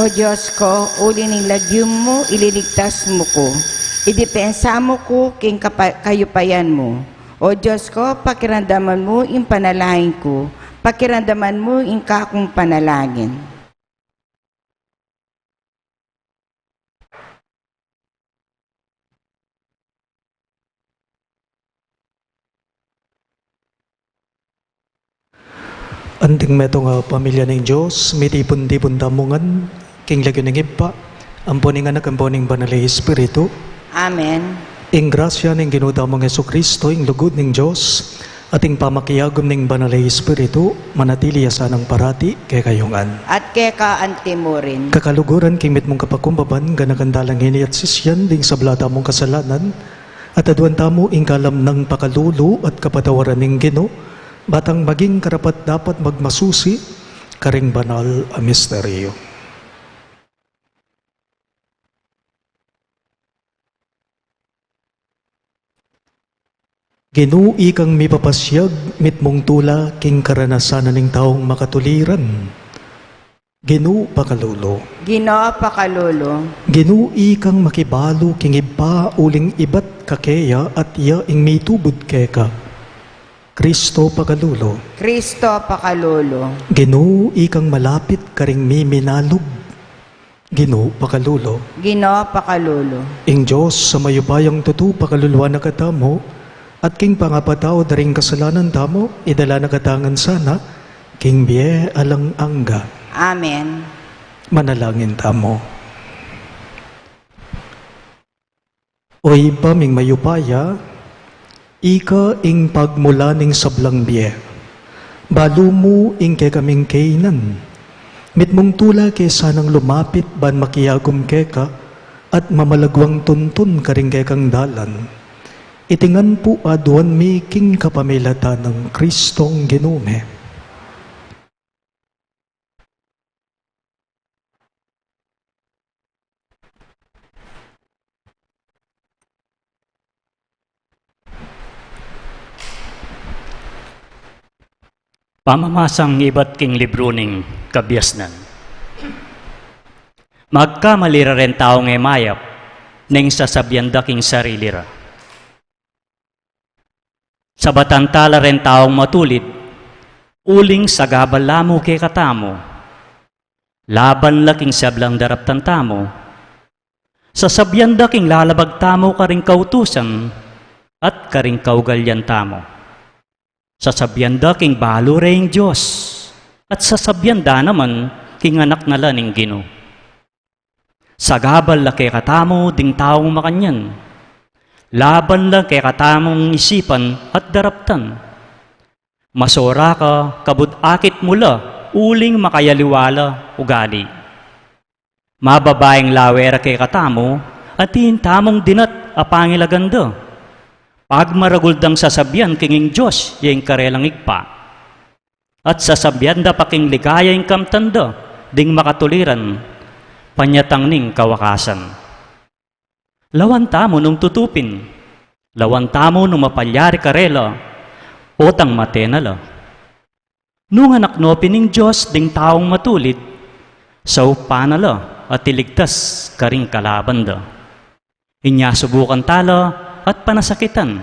O Diyos ko, uli ng lagyum mo, ililigtas mo ko. Idepensa mo ko king kayupayan mo. O Diyos ko, pakiramdaman mo yung panalangin ko. Pakiramdaman mo yung kakong panalangin. Anting meto nga pamilya ng Diyos, mitipon-tipon tamungan, king lagyo ng iba, amponing anak, amponing banal na Espiritu. Amen. Ing grasya ng ginuda mong Yesu Kristo, ing lugod ng Diyos, ating pamakiyagom ng banal na Espiritu, manatili asanang parati kay kayungan. At keka antimorin. Kakaluguran king mit mong kapakumbaban, ganagandalang hini at sisyan, ding sablata mong kasalanan, at aduan tamo ing kalam ng pakalulu at kapatawaran ng Gino, batang maging karapat dapat magmasusi, karing banal a misteryo. Ginui kang mipapasyag, mitmong tula, king karanasan ng taong makatuliran. Ginu pakalulu. Ginoo pakalolo. Ginui kang makibalo, king iba, uling ibat kakeya, at iya ing mitubod keka. Kristo pakalulo. Kristo pakalolo. Ginoo ikang malapit karing miminalog. Ginoo pakalulo. Ginoo pakalolo. Ing Diyos sa mayubayang tutu pakaluluan na katamo, at king pangapatao daring kasalanan tamo, idala na katangan sana, king biye alang angga. Amen. Manalangin tamo. Oy paming mayupaya, ika ing pagmula ning sablang biye. Balo mo ing kay kaming kainan. Mitmong tula kay sanang lumapit ban makiyagom keka at mamalagwang tuntun karing kay kang dalan. Itingan po aduan mi king kapamilata ng Kristong Ginume. Pamamasang iba't king libro ning kabyasnan. Magkamalira rin tao ng emayap, ning sasabyanda king sarili ra. Sa batantala rin taong matulid, uling sagabal kay katamo, laban laking sablang darap tantamo, sasabyanda king lalabag tamo karing kautusan, at karing kaugalyan tamo. Sasabyanda king balo ring Diyos, at sasabyanda naman king anak na laning Gino. Sagabal la kay katamo ding taong makanyan, laban la kay katamong isipan at daraptan. Masora ka, kabud-akit mula, uling makayaliwala ugali. Mababaeng lawera kay katamo, at tamong dinat apangilaganda. Pag maraguldang sasabyan kinging Diyos, yung karelang igpa. At sasabyan da pa king ligaya yung kamtanda, ding makatuliran, panyatang ning kawakasan. Lawan tamo nung tutupin, lawan tamo nung mapalyari karela, otang matenala. Nung anak no pining Diyos, ding taong matulid, sa upanala at iligtas karing kalabanda. Inya subukan tala, at panasakitan.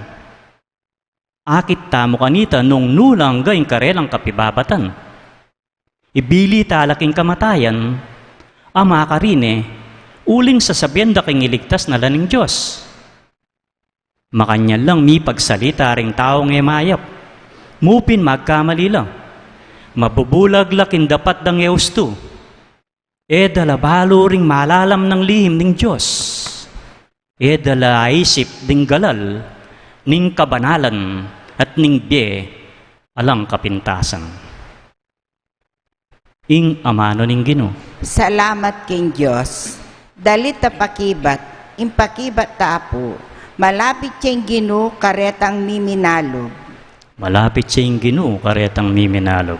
Akit tamo kanita nung nulang gayong karelang kapibabatan. Ibili talaking kamatayan, ama karine, uling sasabihan da king iligtas na laning Diyos. Makanya lang mi pagsalita ring taong emayap, mupin magkamali lang, mabubulag laking dapat dang eusto, dalabalo ring malalam ng lihim ng Diyos. Dala isip ding galal, ning kabanalan, at ning biye, alang kapintasan. Ing amano ning Gino. Salamat king Diyos. Dalit ta pakibat, impakibat ta apo, malapit siyang Gino karetang miminalog. Malapit siyang Gino karetang miminalog.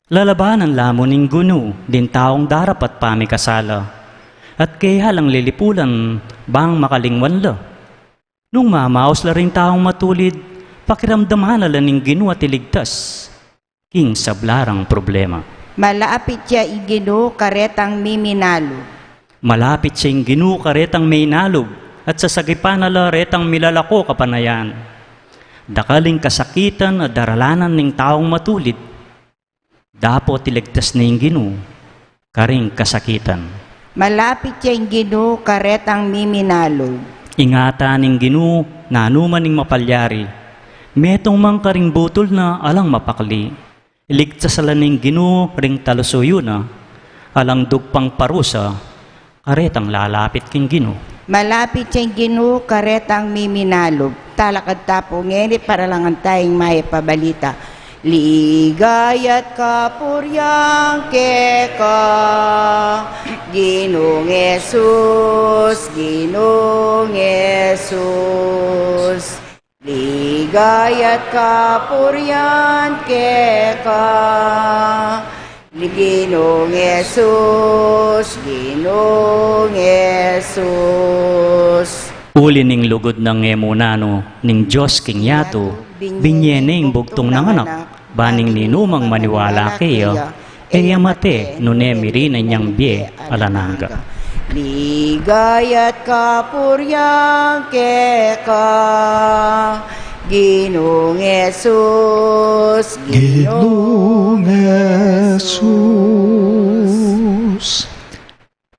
Lalabanan lamon ning Gino, din taong darap at pamikasala. At kaya halang lilipulan, bang makalingwan la. Nung mamaos la rin taong matulid, pakiramdamahan na ning Gino at iligtas, king sablarang problema. Malapit siya igino karetang miminalo. Malapit siyang Ginoo karetang may nalog, at sa sagipan na retang milalako kapanayan. Dakaling kasakitan at daralanan ng taong matulid. Dapat iligtas na yung Ginoo, karing kasakitan. Malapit siya igino karetang miminalo. Ingatan ng Ginoo na anuman ning mapalyari. Metong mang karing butol na alang mapakli. Iligtas sala ning Ginoo ring talusuyo na. Alang dugpang parusa, karetang lalapit king Ginoo. Malapit siya igino karetang miminalo. Talakad tapo ngeni para lang ang tayong may pabalita. Ligayat kapuryang keka, Ginong Yesus, Ginong Yesus. Ligayat kapuryan keka, Ginong Yesus, Ginong Yesus. Uli ning lugod ng emunano, ning Diyos king yato, binyening bugtong ng anak, baning ninumang maniwala kayo, mate nunemiri na niyang bie alananga. Ligayat kapuryang keka, Ginong Yesus, Ginoong Jesus.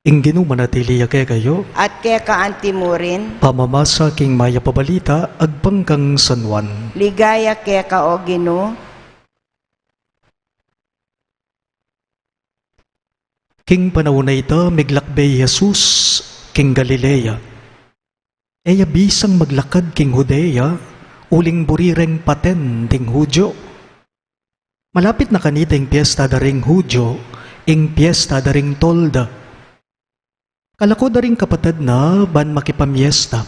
Ing Ginoo manatili kay kayo, at keka antimurin, pamamasa king maya pabalita, agpangkang San Juan. ligaya keka o Ginoo. King panahon na ito, miglakbay Jesus, king Galilea. Eya bisang maglakad king Judea, uling burireng paten ding Hudyo. Malapit na kanita ing piyesta daring Hudyo, ing piyesta daring Tolda. Kalako daring kapatid na ban makipamiesta.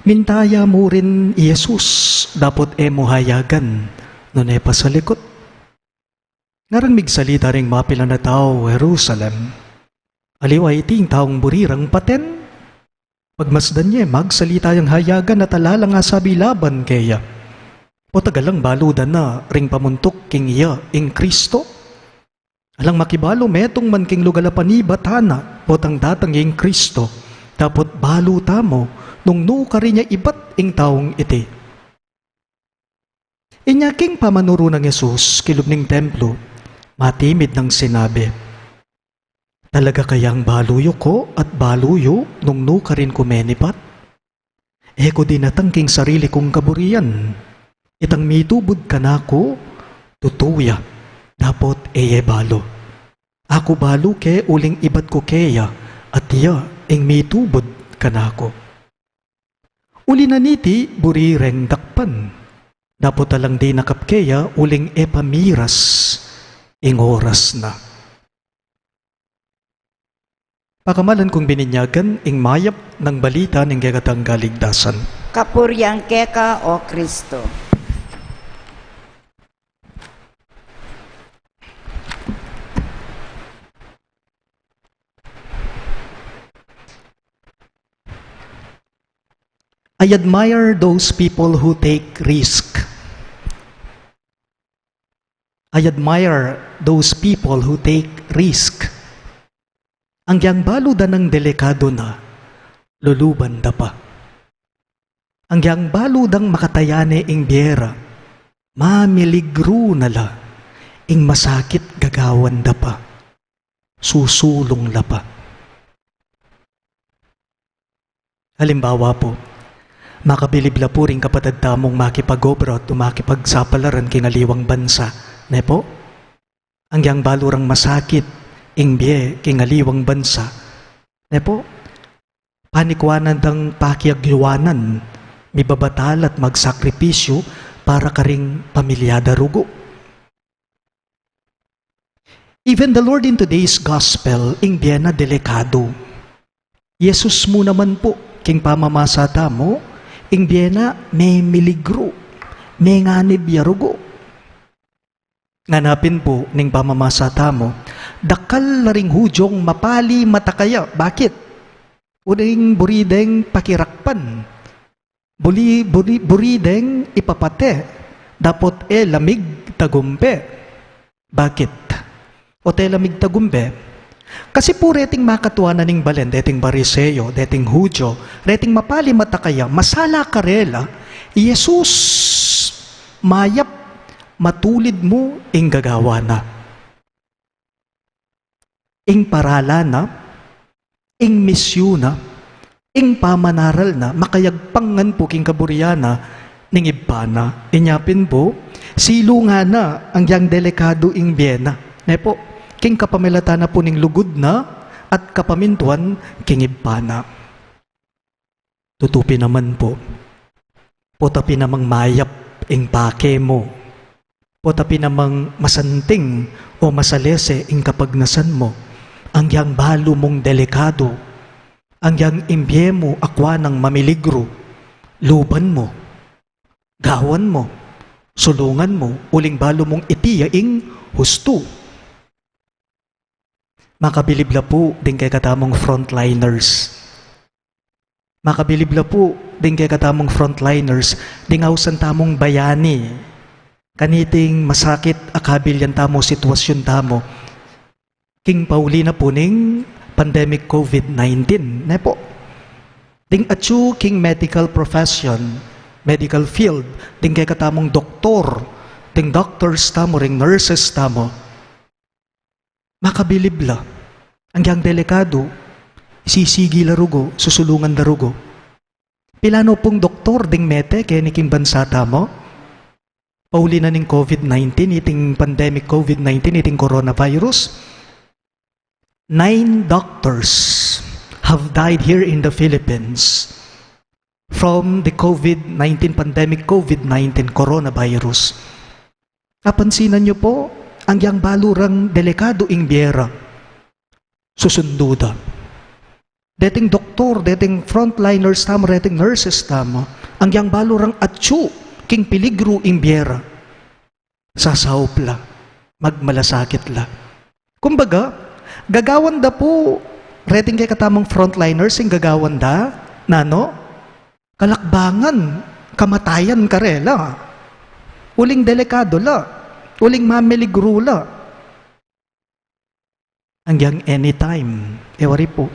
Mintaya mo rin Jesus, dapot emo hayagan, nunepa sa likot. Ngarang migsalita ring mapila na tao, Jerusalem. Aliw ay ting taong burirang paten. Pagmasdan niya, magsalita yung hayagan at alala nga sabi laban kaya. O tagalang baludan na ring pamuntok king iya ing Kristo. Alang makibalo metong man king lugalapani batana potang datang ing Kristo. Tapot baluta mo nung nukari niya ibat ing taong iti. Inya king pamanuro ng Yesus kilubning templo, matimid ng sinabi, talaga kayang baluyo ko at baluyo nung nukarin ko menipat? Eko dinatang king sarili kong kaburian. Itang mitubod ka na ko, tutuya, dapot eye balo. Ako balo ke uling ibat ko keya, at iya ing mitubod ka na ko. Uli na niti, burireng dakpan. Dapot talang di nakapkeya, uling epamiras, ing oras na. Pakamalan kong bininyagan, ing mayap ng balita ng gagatang kaligtasan. Kapuryang keka o Kristo. I admire those people who take risk. I admire those people who take risk. Ang yang baludan ng delikado na, luluban da pa. Ang yang baludang makatayane ing biyera, mamiligro na la, ing masakit gagawan da pa, susulong la pa. Halimbawa po, makabilib la po rin kapatid tamong makipag-obra at makipagsapalaran kingaliwang bansa. Ne po? Ang yang balurang masakit, ingbiye kingaliwang bansa. Ne po? Panikwanan dang pakiagyuwanan, mibabatal at magsakripisyo para karing pamilyada rugo. Even the Lord in today's gospel, ingbiye na delikado. Jesus mo naman po, king pamamasata mo, ing biyena may miligro, may nganib yarugo. Nganapin po ning pamamasata mo, dakal na ring hudyong mapali matakaya. Bakit? Uring burideng pakirakpan. Burideng ipapate. Dapot lamig tagumpe. Bakit? o telamig tagumbe. Kasi po reting makatuanan ning balen, deting bariseyo, deting hudyo, reting mapali matakaya, masala karela, Jesus, mayap, matulid mo, ing gagawa na. Ing parala na, ing misyon na, ing pamanaral na, makayagpangan po king kaburyana, ning ibana. Inyapin po, silo nga na, ang yang delikado ing biyena. Ne po, king kapamilata na po ning lugod na, at kapamintuan king ibana. Tutupi naman po, potapi namang mayap ing pake mo, potapi namang masanting o masalese ing kapagnasan mo, ang yang balo mong delikado, ang yang imbye mo akwa ng mamiligro, luban mo, gawan mo, sulungan mo, uling balo mong itiya ing husto. Makabilib la po din kay katamong frontliners. Makabilib la po din kay katamong frontliners, dingawsan tamong bayani. Kaniting masakit akabil yan tamo sitwasyon tamo. King Paulina po ning pandemic COVID-19. Ne po. Ding atsu king medical profession, medical field, ding kay katamong doktor, ding doctors tamo, ring nurses tamo. Makabilib la. Ang yang delikado, sisigi larugo, susulungan larugo. Pilano pong doktor ding mete, kaya niking bansa tamo. Pauli na ning COVID-19, iting pandemic COVID-19, iting coronavirus. 9 doctors have died here in the Philippines from the COVID-19 pandemic, COVID-19 coronavirus. Napansinan niyo po, ang yang balurang delikado ing biyera. Susunduda. Dating doktor, dating frontliners tamo, dating nurses tamo, ang yang balurang atsu, king piligro ing biyera. Sasawp la, magmalasakit la. Kumbaga, gagawan da po, dating kay katamang frontliners, ing gagawan da, nano, kalakbangan, kamatayan karela. Uling delikado la, uling mamiligro la. Hanggang anytime, ewari po,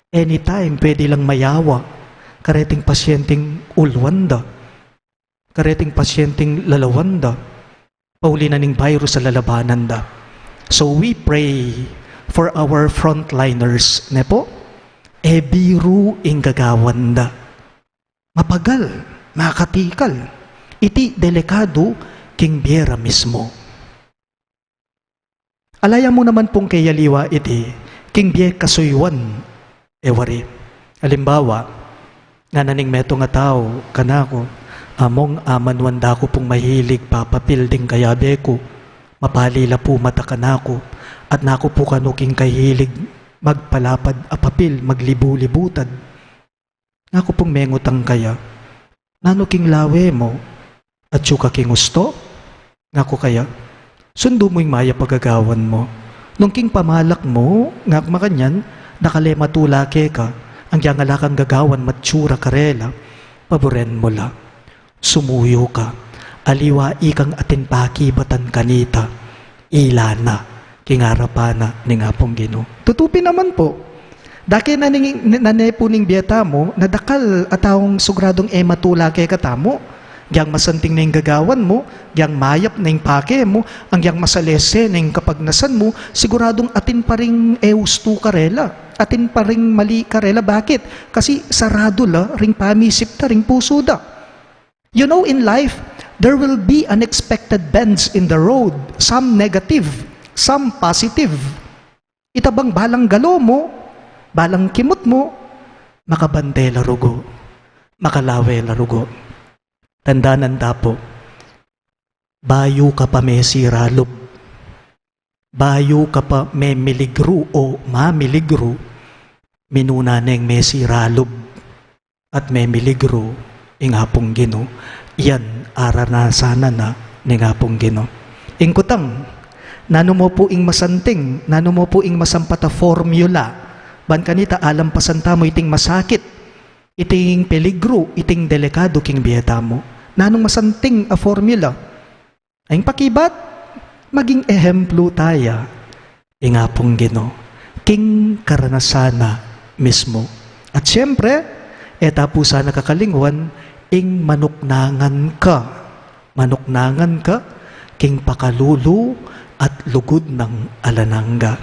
anytime pwede lang mayawa, kareting pasyenteng ulwanda, kareting pasyenteng lalawanda, pauli na ning virus sa lalabanan da. So we pray for our frontliners, ne po, biru ing gagawan da. Mapagal, makatikal, iti delikado king biyera mismo. Alaya mo naman pong kayaliwa iti, king biye kasuywan, ewari. Halimbawa, nga naning meto nga tao, kanako, among amanwanda ko pong mahilig, papapilding kayabe ko, mapalila po mata kanako, at nako po kanuking kahilig, magpalapad apapil, maglibu-libutad. Nako pong mengutang kaya, nanuking lawe mo, at suka king gusto, nako kaya, sundo mo yung maya pagagawan mo. Nung king pamalak mo, nga makanyan, nakalema tulake ka, ang yang alakang gagawan matsura karela, paboren mo la. Sumuyo ka, aliwa ikang atinpaki batan kanita, ilana, kingarapana, ni nga pong Ginoo. Tutupi naman po, daki nanepo ning biyata mo, nadakal atawang sugradong matulake katamo, yang masanting na yung gagawan mo, yang mayap na yung pake mo, ang yang masalese na yung kapagnasan mo, siguradong atin pa ring eustu karela, atin pa ring mali karela. Bakit? Kasi sarado la, ring pamisip ta, ring puso da. You know, in life, there will be unexpected bends in the road, some negative, some positive. Itabang balang galo mo, balang kimot mo, makabante larugo, makalawe larugo. Tandaanan tapo, bayo ka pa may siralob, bayo ka pa may miligro o mamiligro, minuna neng may siralob at may miligro ing hapong Ginoo. Yan aranasanan na ning hapong Ginoo. Ingkutang, nano mo po ing masanting, nano mo po ing masampata formula, ban kanita alam pasanta mo iting masakit, iting peligro, iting delikado king biyeta mo. Nanong masanting a formula. Ayong pakibat, maging ehemplo tayo. ingapong Ginoo, king karanasana mismo. At siyempre, po sana kakalingwan, ing manuknangan ka, king pakalulu at lugod ng alananga.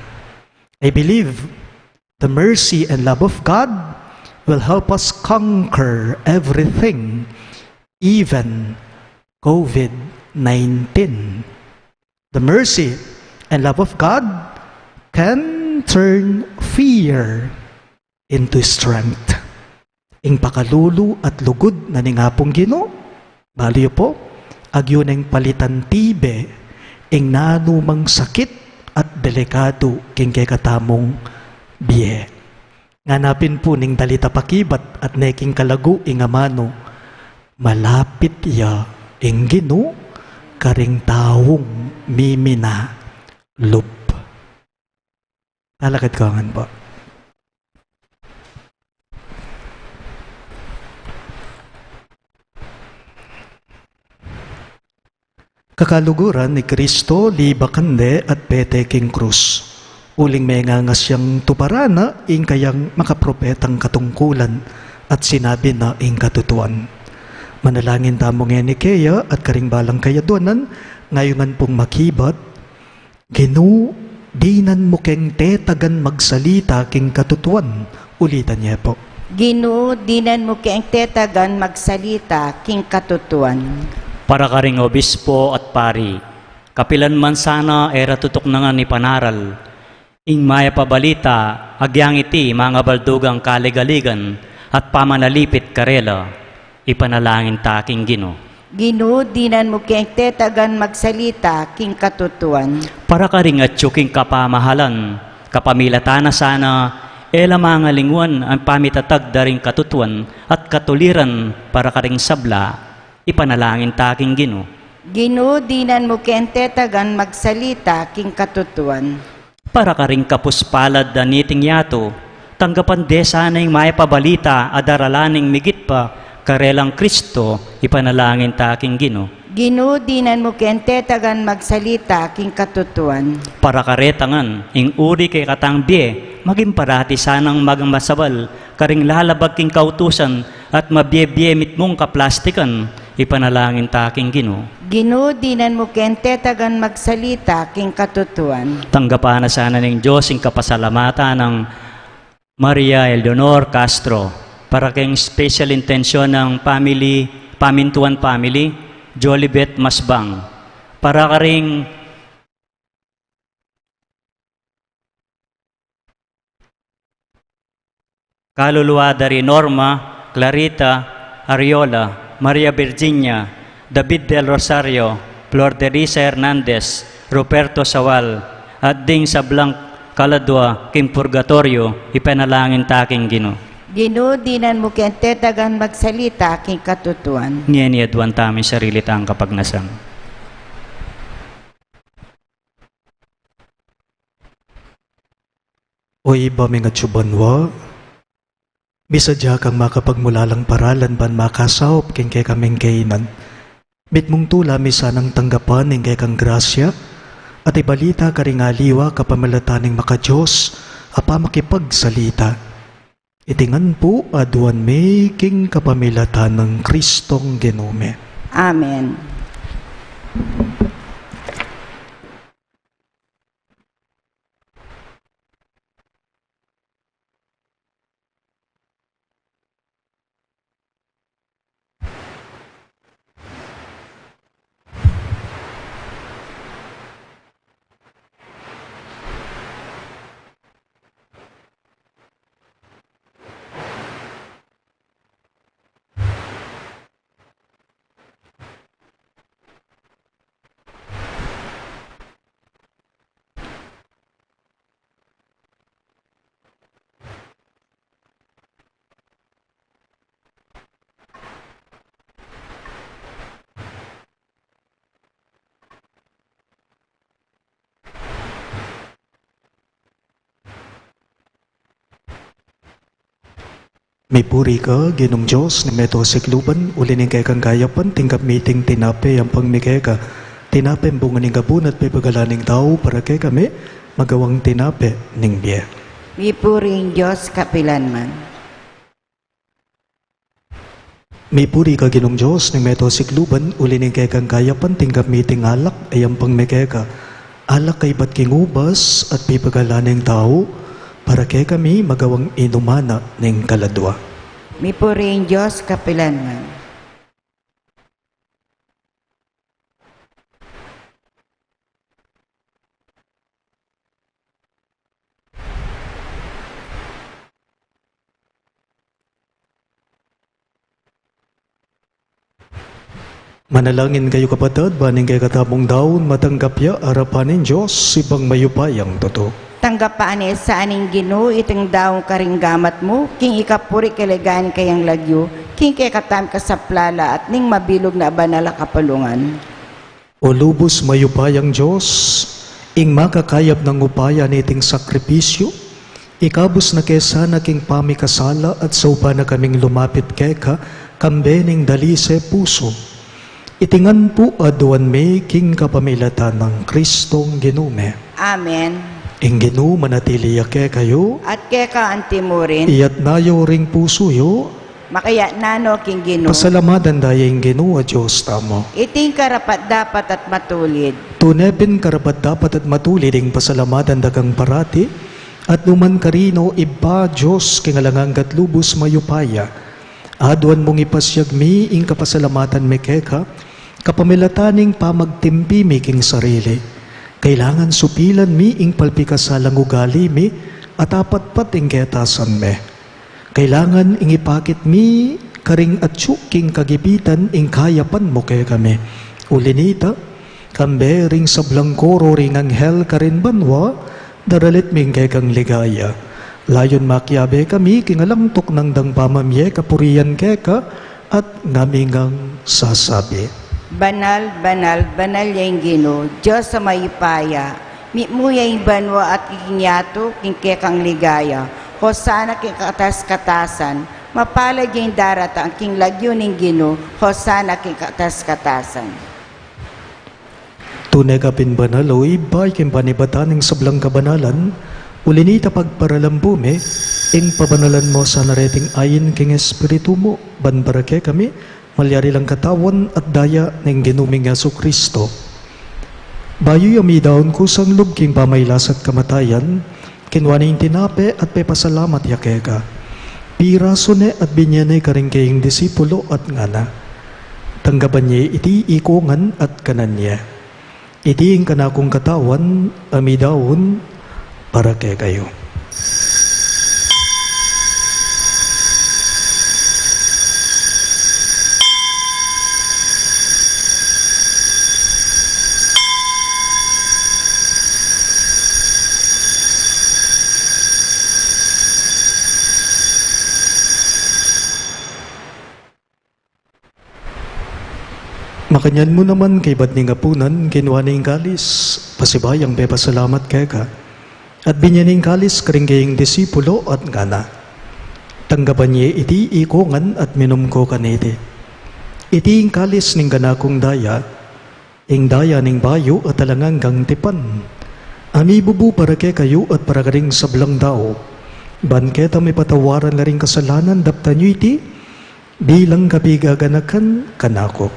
I believe the mercy and love of God will help us conquer everything, even COVID-19. The mercy and love of God can turn fear into strength. Ing pakalulu at lugod na ningapong Ginoo, baliyo po, agyo ng palitan tibe, ing nanumang sakit at delikado king kay katamong biye. Nganapin po ning dalita pakibat at neking kalagu ing amano, malapit ya ing Ginoo, karing taong mimina lup. Talakad kangan po. Kakaluguran ni Kristo, libakande at peteking krus. Uling may ngangas siyang tuparana, ing kayang makapropetang katungkulan at sinabi na ing katutuan. Manalangin tamong ni Kaya at karingbalang kayaduanan, ngayongan pong makibat, Ginoo, dinan mo keng tetagan magsalita king katutuan. Ulitan niya po. Ginoo, dinan mo keng tetagan magsalita king katutuan. Para karing obispo at pari, kapilan man sana era tutok na nga ni panaral, ing maya pabalita, agyang iti mga baldugang kaligaligan at pamanalipit karela, ipanalangin taking Ginoo. Ginoo, dinan mo keng tetagan magsalita king katutuan. Para karing at yuking kapamahalan, kapamilatana sana, ela mga lingwan ang pamitatag daring katutuan at katuliran para karing sabla, ipanalangin taking Ginoo. Ginoo, dinan mo keng tetagan magsalita king katutuan. Para karing kapuspalad da niting yato, tanggapan de sana yung maya pabalita adaralaning migit pa karelang Kristo, ipanalangin taking Ginoo. Ginoo, dinan mo keng tetagan magsalita king katutuan. Para karetangan, ing uri kay katangbiye, maging parati sanang magmasabal, karing lalabag king kautusan at mabiyebiyemit mong kaplastikan, ipanalangin taking Ginoo. Ginoo, dinan mo keng tetagan magsalita king katutuan. Tanggapan na sana ng Diyos ing kapasalamatan ng Maria Eleonor Castro, para kayong special intention ng family, Pamintuan family, Jolibet Masbang, para karing kaluluwa dari Norma, Clarita, Ariola, Maria Virginia, David Del Rosario, Flor de Risa Hernandez, Ruperto Sawal, at ding sa Blanc Caladua, Kim Purgatorio, ipanalangin taking Ginoo. Ginoo, dinan mo keng tetagan magsalita king katutuan. Ngayon iadwan tamin sarili tang kapagnasam. O iba mga tsubanwa, bisadya kang makapagmulalang paralan ban makasawop king kay kaming kainan. Mitmong tula misanang tanggapan ning kay kang grasya, at ibalita karingaliwa kapamilataning makadiyos, apa makipagsalita. Itingan po aduan may king kapamilatan ng Kristong Ginome. Amen. May puri ka, Ginong Diyos, ni Meto Sikluban, ulining kay kang kayapan, tingkap meeting tinape ang pangmikay ka. Tinape ang bunga ning gabun at may pagalaning tao para kay kami, magawang tinape ning biye. Mipuring Diyos kapilanman. Mipuri ka Ginong Diyos ng meto sikluban uli ning kay kang kayapan tinggap meeting alak ayang pang mekeka. Alak kay bat kingubas at pipagalaneng tao para kay kami magawang inumana ning kaladwa. Mipuring Diyos kapilanman. Manalangin kayo kapatid, baning kay katabong daon, matanggap ya arapanin Diyos, sibang mayupayang totoo. Tanggapaan sa aning Ginoo itong daong karinggamat mo, king ikapuri kaligan kayang lagyo, king kay katam kasaplala at ning mabilog na banala kapalungan. O lubos mayupayang Diyos, ing makakayap ng upaya niting sakripisyo, ikabos na kesa na king pamikasala at saupa na kaming lumapit keka, kambening dalise puso. Itingan po aduan may king kapamilatan ng Kristong Ginume. Amen. Ing Ginu manatili ke kayo, At kay ka antimurin, iyat nayo ring puso yo, makaya nano king Ginoo. pasalamadan daya ing Ginu a Diyos tamo. Iting karapat dapat at matulid. Tunepin karapat dapat at matulid ing pasalamadan dagang parati, at numan karino iba Diyos kingalangang gatlubos mayupaya. Aduan mong ipasyag mi ing kapasalamatan mekeka, kapamilataning pamagtimpi mi king sarili. Kailangan supilan mi ing palpikasalang ugali mi at apatpat ing ketasan me. Kailangan ing ipakit mi karing atsyuk king kagipitan ing kayapan mo kaya kami. Ulinita, kambe ring sablang koro ring anghel karin banwa, daralit ming kay kang ligaya. Layon makyabe kami kingalangtok ng dang pamamye kapurian keka at ngamingang sasabi. Banal, banal, banal yung Ginoo, Diyos sa mayipaya, mimuya yung banwa at kikinyato, king kekang ligaya, hosana king katas-katasan, mapalad yung darata ang king lagyo ng Ginoo, hosana king katas-katasan. Tunay ka pinbanaloy, bay king panibataning sablang kabanalan, ulinita pagparalambume, ing pabanalan mo sa nareting ayin king espiritu mo, banbarake kami, malyari lang katawan at daya ng ginuming Yesu Kristo. Bayo yami daon ko sang lubking pamaylas at kamatayan, kinwaning tinape at pepasalamat yakeka. Piraso ne at binyane karing kaying disipulo at ngana. Tanggaban niya iti ikungan at kanan niya. Iti ing kanakong katawan, ami daon, para kay kayo. Makanyan mo naman kay bad ning apunan, kinuha ning kalis, pasibayang pepasalamat kay ka. At binyaning kalis karing kaying disipulo at ngana. Tanggapan niya iti ikungan at minum ko kanete. Iti ing kalis ning ganakong daya, ing daya ning bayo at talangang gang tipan. Ami bubu para kay kayo at para karing sablang dao. Banketa may patawaran na ring kasalanan dapta nyo iti, bilang kabigaganakan kanako.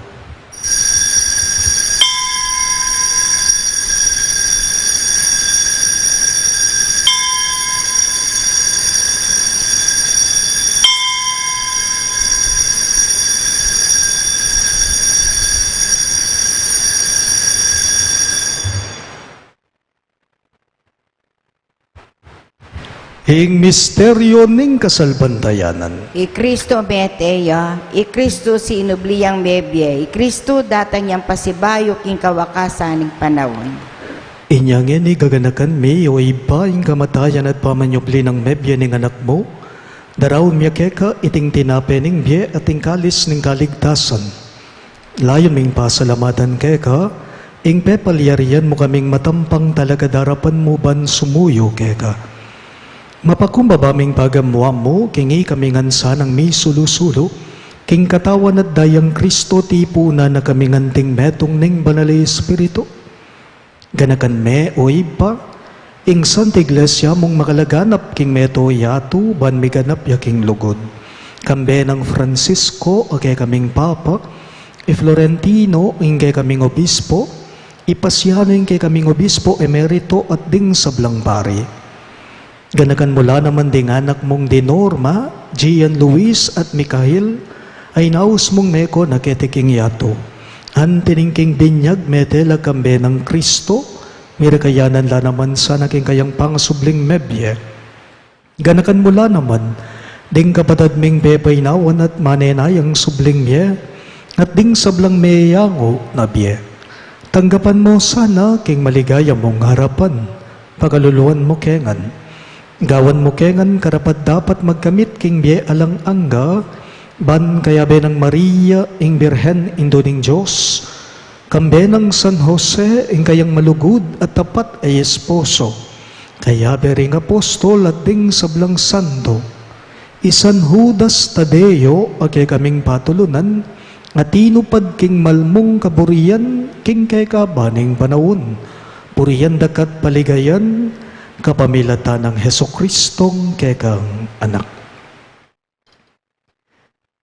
Hing misteryo ning kasalbantayanan. I Kristo meteya, I Kristo si inubliyang mebye, I Kristo datang niyang pasibayo king kawakasan ng panahon. Inyangin ni gaganakan mi o iba ing kamatayan at pamanyubli ng mebye ning anak mo, daraw miyakeka iting tinape ning bye at ing kalis ning kaligtasan. Layon ming pasalamatan keka, ing pepalyarian mo kaming matampang talaga darapan mo ban sumuyo keka. Mapakumbabaming pagamuam mo, kingi kami ngansa ng mi sulu-sulu, king katawan at dayang Kristo tipo na kami nganting metong ning banali Espiritu. Ganakan me o iba, Ing Santa Iglesia mong makalaganap king meto yatu ban miganap yaking lugod. Kambe ng Francisco o kay kaming Papa, i Florentino ing kay kaming Obispo, ipasiano ing kay kaming Obispo emerito at ding sablang pari. Ganakan mula naman ding anak mong Dinorma, Gian Luis at Mikael, ay naus mong meko na ketiking yato. Antiningking binyag metela kambe ng Kristo, mirakayanan la naman sa naking kayang pangasubling mebye. Ganakan mula naman, ding kapatad ming bebay nawan at manenayang subling ye, at ding sablang meyango na bye. Tanggapan mo sana king maligaya mong harapan, pagaluluan mo kengan. Gawan mo kengan karapat dapat magkamit king bye alang angga, ban kaya benang Maria ing Birhen Indoning Diyos, kambe ng San Jose ing kayang malugod at tapat ay esposo, kaya bering apostol at ding sablang santo, isan Judas Tadeo ake kaming patulunan, at tinupad king malmong kaburian king kay kabaning panawon, puriyan dakat paligayan, kapamilata ng Heso Kristong kekang anak.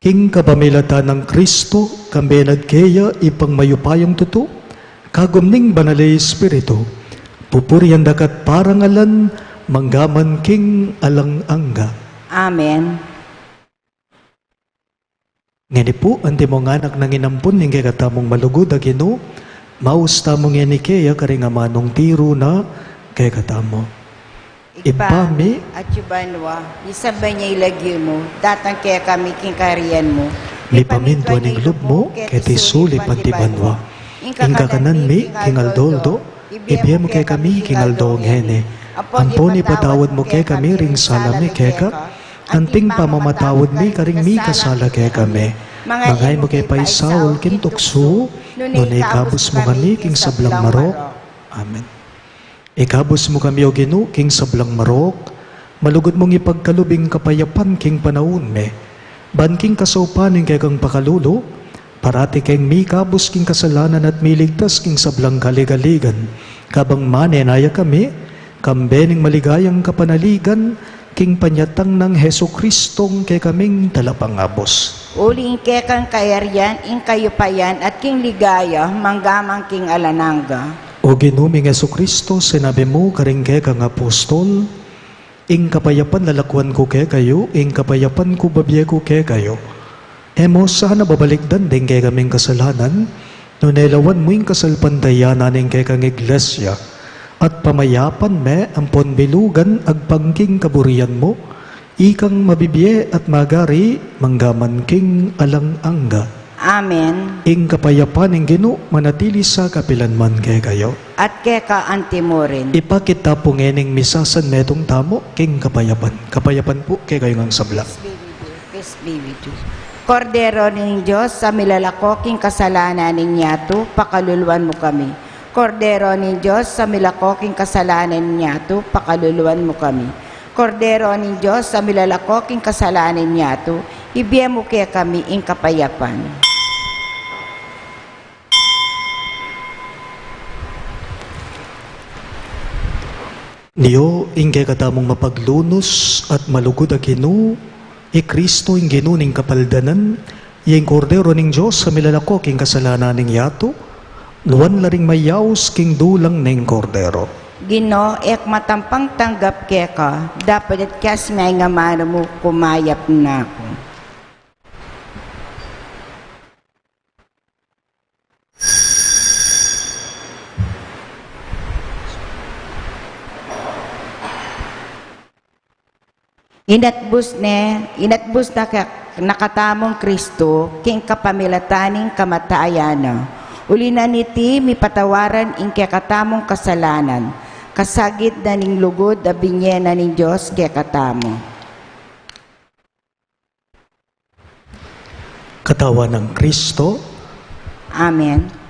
King kapamilata ng Kristo, kambe nagkeya ipang mayupayong tuto, kagumning banalay Espiritu, pupurian dakat parangalan, manggaman king alang angga. Amen. Ngani po, anti mong anak nang inampun, hindi katamong malugod agino, maus tamong yan ikeya karing amanong tiro na kay katamo. Ipami, at yubanwa, isabay niya ilagyo mo, datang kaya kami king kariyan mo. lipaminto ning lub mo, keti suli pantibanwa. Ingka kanan mi, king Aldoldo, ibiyem mo kay kami, king Aldo ngene. Ampon ipatawad mo kay kami, ring salami keka, anting pamamatawad mi, karing mi kasala kay kami. Mangay mo kay paisaul, king tukso, nunay kabus mo kami, king sablang marok. Amen. Ikabos mo kami o Gino, king sablang marok, malugod mong ipagkalubing kapayapan king panahon me, ban king kasaupaning kay kang pakalulo, parati keng mi kabos king kasalanan at miligtas king sablang kaligaligan, kabang manenaya kami, kambening maligayang kapanaligan, king panyatang ng Heso Kristong kay kaming talapangabos. Uli kaya kang kayaryan, ing kayupayan, at king ligaya, manggamang king alananga. O ginuming Yesu Kristo, sinabi mo, karingke kang apostol, ing kapayapan lalakwan ko ke kayo, ing kapayapan ko babye ko ke kayo. Emo sana babalikdan din kay kaming kasalanan, nunelawan mo ing kasalpandayanan ing kay kang iglesia, at pamayapan me ang ponbilugan agpangking kaburian mo, ikang mabibye at magari, manggaman king alang angga. Amen. Ing kapayapan ing Gino, manatili sa kapilanman kay kayo. At kaya ka antimorin. Ipakita po ngening misasan metong tamo, king kapayapan. Kapayapan po kay kayo ng sabla. Peace be with you. Kordero ng Diyos, sa milalakoking kasalanan ninyato, pakaluluan mo kami. Kordero ng Diyos, sa milakoking kasalanan ninyato, pakaluluan mo kami. Kordero ng Diyos, sa milalakoking kasalanan ninyato, ibiyem mo kaya kami ing kapayapan. Niyo, ingge katamong mapaglunos at malugod a Gino, Kristo ing Gino ning kapaldanan, yung kordero ning Diyos sa milalako king kasalanan ning yato, luwan laring mayaos king dulang ning kordero. Gino, ek matampang tanggap kaya ka, dapat at kas may nga mano mo kumayap na ako. Inatbus na nakatamong Kristo, king kapamilataning kamatayana. Uli na niti, mi patawaran ing kakatamong kasalanan. Kasagit na ning lugod, abinyena ning Diyos kakatamo. Katawan ng Kristo, Amen.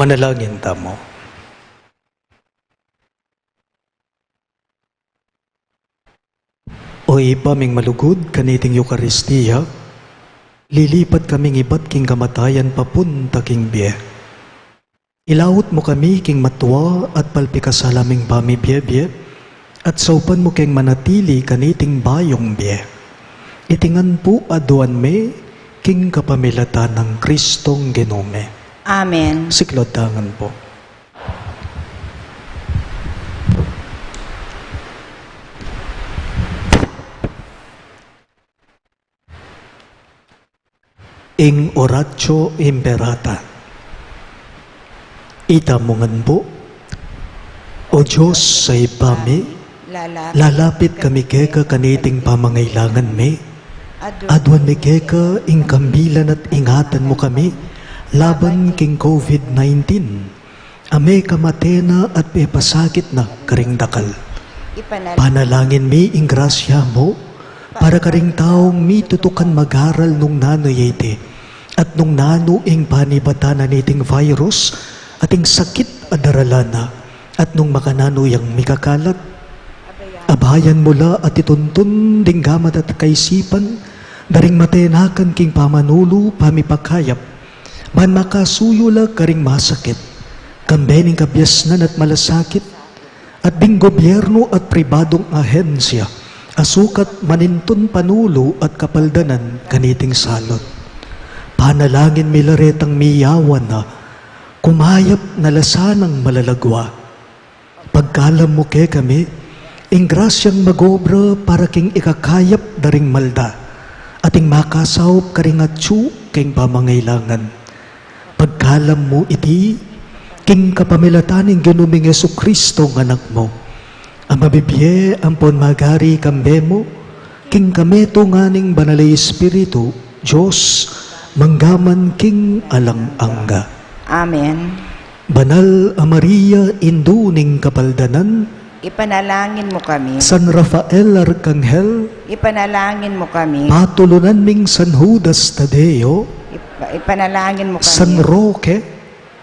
Manalangin tamo. O ipaming malugod kaniting Eukaristiya, lilipat kaming ibat king kamatayan papunta king biye. Ilawot mo kami king matwa at palpikasalaming bami biye-biye, at saupan mo king manatili kaniting bayong biye. Itingan po aduan me king kapamilatan ng Kristong Genome. Amen. Siklod tangan po. Ing oratio imperata. Itamungan po, O Diyos sa ipami, lalapit kami keka kaniting pamangailangan me, adwan mi keka ing kambilan at ingatan mo kami, laban king COVID-19, ame kamatena at pepasakit na karing dakal. Panalangin mi ing grasya mo, para karing taong mi tutukan mag-aral nung nanoyete, at nung nano ing panibatanan niting virus, ating sakit adaralana, at nung makanano yang mikakalat, abayan mula at ituntun ding gamat at kaisipan, daring matenakan king pamanulo pamipakayap, man makasuyula karing masakit, kambening kabyasnan at malasakit, at ding gobyerno at pribadong ahensya, asukat manintun panulo at kapaldanan kaniting salot. Panalangin milaretang miyawan na, kumayap na lasanang malalagwa. Pagkalam mo ke kami, ing grasyang magobra para king ikakayap daring malda, ating makasawop karing atsu king pamangailangan. Pagkalam mo iti, king kapamilataning Genuming Jesucristo ng anak mo, ang mabibye ampon magari kambe mo, king kameto nganing banalay Espiritu, Diyos, manggaman king alang angga. Amen. Banal a Maria, induning kapaldanan, Ipanalangin mo kami. San Rafael Arcangel, Ipanalangin mo kami. patulunan ming San Judas Tadeo, Ipanalangin mo kami. San Roque,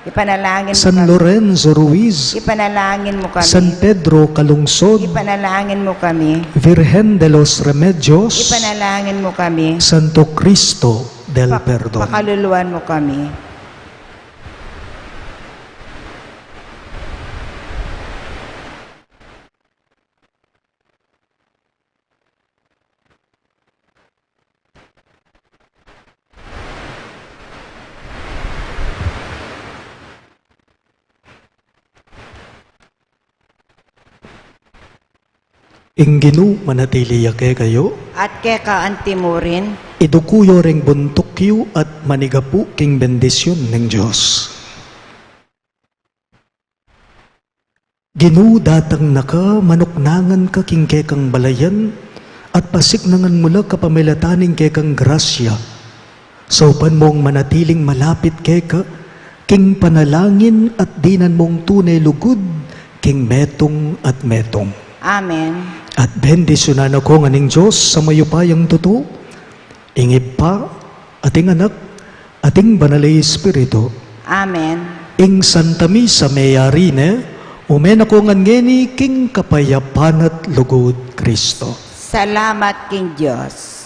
Ipanalangin mo San kami. Lorenzo Ruiz, Ipanalangin mo kami. San Pedro Calungsod, Ipanalangin mo kami. Virgen de los Remedios, Ipanalangin mo kami. Santo Cristo del Perdón. Pakaluluan mo kami. Ingginu manatiliya kayo, At keka antimurin, idukuyo ring buntukyo at manigapu king bendisyon ng Diyos. Ginu datang naka manuknangan ka king kekang balayan at pasiknangan mula kapamilataning kekang grasya. Saupan mong manatiling malapit keka king panalangin at dinan mong tunay lugod king metong at metong. Amen. At bendisyonan ako nga ning Diyos sa mayupayang totoo, ingib pa, ating anak, ating banalay Espiritu, Amen. ing Santa Misa mayarine, umen ako nga ngeni king kapayapan at lugod Kristo. Salamat King Diyos.